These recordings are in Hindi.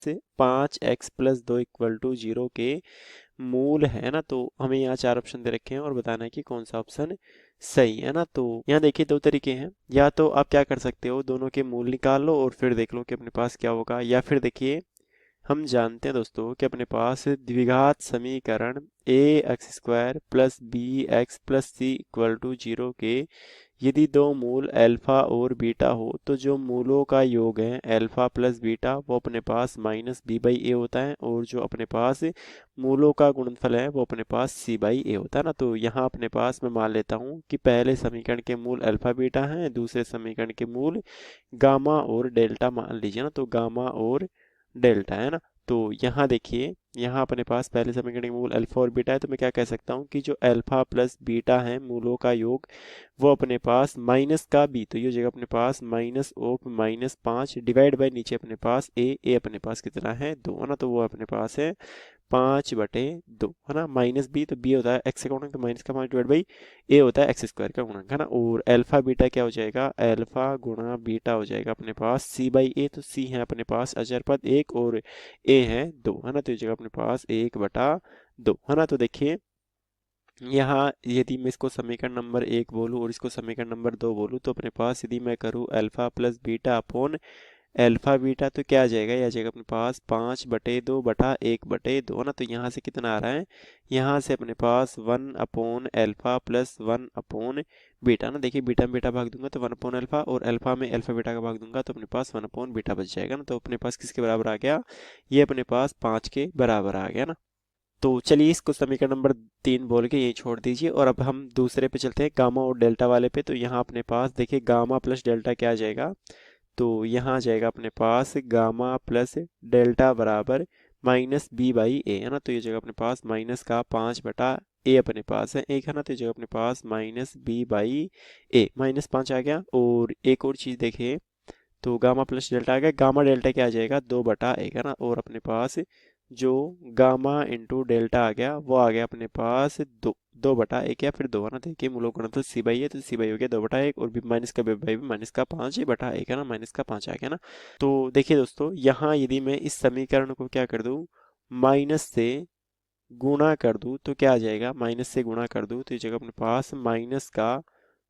से 5x+2 = 0 के मूल है ना। तो हमें यहाँ 4 ऑप्शन दे रखे हैं और बताना है कि कौन सा ऑप्शन सही है ना। तो यहाँ देखिए 2 तरीके हैं, या तो आप क्या कर सकते हो, दोनों के मूल निकाल लो और फिर देख लो कि अपने पास क्या होगा, या फिर देखिए हम जानते हैं दोस्तों कि अपने पास द्विघात समीकरण ax² + bx + c = 0 के यदि दो मूल अल्फा और बीटा हो तो जो मूलों का योग है अल्फा प्लस बीटा वो अपने पास -b/a होता है, और जो अपने पास मूलों का गुणनफल है वो अपने पास c/a होता है ना। तो यहाँ अपने पास मैं मान लेता हूँ कि पहले समीकरण के मूल अल्फा बीटा हैं, दूसरे समीकरण के मूल गामा और डेल्टा मान लीजिए ना। तो गामा और डेल्टा है ना। तो यहाँ देखिए, यहाँ अपने पास पहले समीकरण के मूल अल्फा और बीटा है, तो मैं क्या कह सकता हूँ कि जो अल्फा प्लस बीटा है मूलों का योग वो अपने पास माइनस का बी, तो ये हो जाएगा अपने पास -5 डिवाइड बाय नीचे अपने पास ए अपने पास कितना है 2 है ना। तो वो अपने पास है 5/2 है ना। माइनस बी, तो बी होता है एक्स का गुणक, तो -5 डिवाइड बाई ए होता है x² का गुणक है ना। और अल्फा बीटा क्या हो जाएगा, अल्फा गुणा बीटा हो जाएगा अपने पास c/a, तो c है अपने पास अचर पद 1 और a है 2 है ना। तो ये जगह अपने पास 1/2 है ना। तो देखिए यहाँ यदि मैं इसको समीकरण नंबर 1 बोलूँ और इसको समीकरण नंबर 2 बोलूँ, तो अपने पास यदि मैं करूँ alpha plus beta upon alpha beta, तो क्या आ जाएगा, यह आ जाएगा अपने पास 5/2 है ना। तो यहाँ से कितना आ रहा है, यहाँ से अपने पास 1/अल्फा प्लस 1/बीटा ना। देखिए बीटा में बीटा भाग दूंगा तो 1/अल्फा, और अल्फा में अल्फा बीटा का भाग दूंगा तो अपने पास 1/बीटा बच जाएगा ना। तो अपने पास किसके बराबर आ गया, ये अपने पास 5 के बराबर आ गया ना। तो चलिए इसको समीकरण नंबर 3 बोल के यही छोड़ दीजिए, और अब हम दूसरे पे चलते हैं, गामा और डेल्टा वाले पे। तो यहाँ अपने पास देखिए गामा प्लस डेल्टा क्या आ जाएगा, तो यहाँ आ जाएगा अपने पास गामा प्लस डेल्टा बराबर -b/a है ना। तो ये जगह अपने पास माइनस का 5/a अपने पास है एक है ना। तो ये जगह अपने पास -b/a -5 आ गया। और एक और चीज़ देखिए, तो गामा प्लस डेल्टा आ गया, गामा डेल्टा क्या आ जाएगा 2/1 है ना। और अपने पास जो गामा इंटू डेल्टा आ गया वो आ गया अपने पास 2/1 या फिर 2 है ना। देखिए मूलों का गुणनफल c/a है, तो c/a हो गया 2/1, और भी माइनस का भी माइनस का 5/1 है ना, -5 आ गया ना। तो देखिए दोस्तों, यहाँ यदि मैं इस समीकरण को क्या कर दूँ, माइनस से गुणा कर दूँ तो क्या आ जाएगा, माइनस से गुणा कर दूँ तो ये जगह अपने पास माइनस का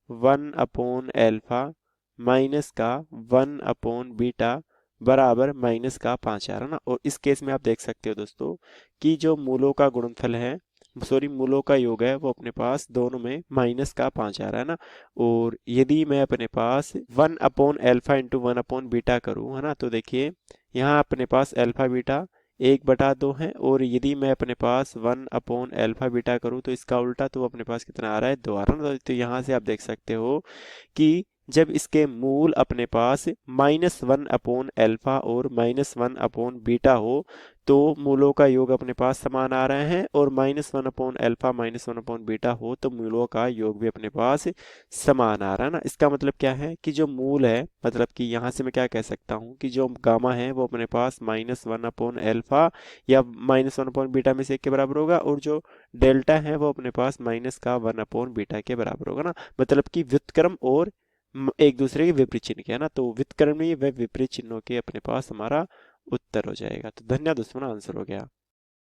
1/अल्फा माइनस का 1/बीटा बराबर -5 आ रहा ना। और इस केस में आप देख सकते हो दोस्तों कि जो मूलों का गुणनफल है, सॉरी मूलों का योग है, वो अपने पास दोनों में -5 आ रहा है ना। और यदि मैं अपने पास 1/अल्फा इंटू 1/बीटा करूँ है ना, तो देखिए यहाँ अपने पास अल्फा बीटा 1/2 है, और यदि मैं अपने पास 1/अल्फा बीटा करूँ तो इसका उल्टा, तो अपने पास कितना आ रहा है 2 आ रहा है ना। तो यहाँ से आप देख सकते हो कि जब इसके मूल अपने पास -1/अल्फा और -1/बीटा हो तो मूलों का योग अपने पास समान आ रहे हैं, और -1/अल्फा -1/बीटा हो तो मूलों का योग भी अपने पास समान आ रहा है ना। इसका मतलब क्या है कि जो मूल है, मतलब कि यहाँ से मैं क्या कह सकता हूँ कि जो गामा है वो अपने पास -1/अल्फा या -1/बीटा में से एक के बराबर होगा, और जो डेल्टा है वो अपने पास माइनस का 1/बीटा के बराबर होगा ना। मतलब कि व्युत्क्रम और एक दूसरे के विपरीत चिन्ह के है ना। तो व्युत्क्रम में व विपरीत चिन्हों के अपने पास हमारा उत्तर हो जाएगा। तो धन्यवाद दोस्तों, आंसर हो गया।